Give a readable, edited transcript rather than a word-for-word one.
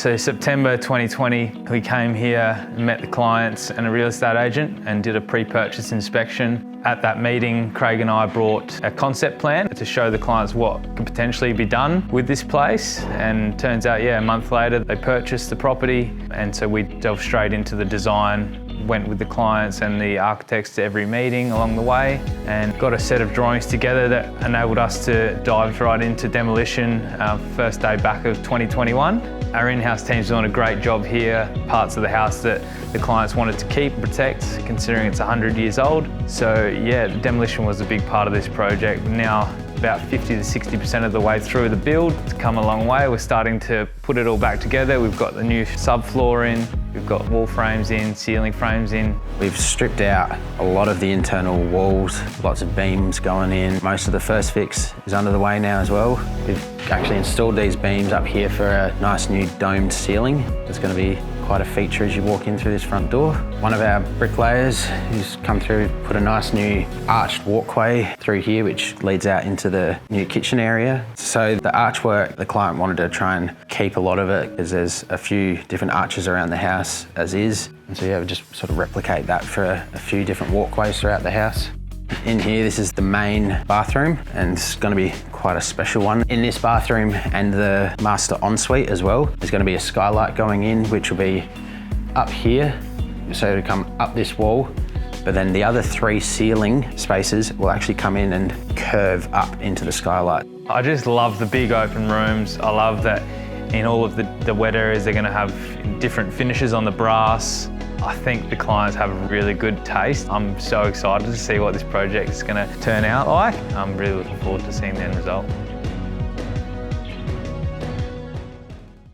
So September 2020, we came here, met the clients and a real estate agent and did a pre-purchase inspection. At that meeting, Craig and I brought a concept plan to show the clients what could potentially be done with this place. And turns out, a month later, they purchased the property. And so we delved straight into the design, went with the clients and the architects to every meeting along the way and got a set of drawings together that enabled us to dive right into demolition first day back of 2021. Our in-house team's doing a great job here, parts of the house that the clients wanted to keep and protect, considering it's 100 years old. So demolition was a big part of this project. Now, about 50 to 60% of the way through the build. It's come a long way. We're starting to put it all back together. We've got the new subfloor in, we've got wall frames in, ceiling frames in. We've stripped out a lot of the internal walls, lots of beams going in. Most of the first fix is under the way now as well. We've actually installed these beams up here for a nice new domed ceiling. It's going to be quite a feature as you walk in through this front door. One of our bricklayers who's come through put a nice new arched walkway through here which leads out into the new kitchen area. So the archwork, the client wanted to try and keep a lot of it because there's a few different arches around the house as is. And so we just sort of replicate that for a few different walkways throughout the house. In here, this is the main bathroom and it's going to be quite a special one. In this bathroom and the master ensuite as well, there's going to be a skylight going in which will be up here, so it'll come up this wall, but then the other 3 ceiling spaces will actually come in and curve up into the skylight. I just love the big open rooms. I love that in all of the wet areas they're going to have different finishes on the brass. I think the clients have a really good taste. I'm so excited to see what this project is going to turn out like. I'm really looking forward to seeing the end result.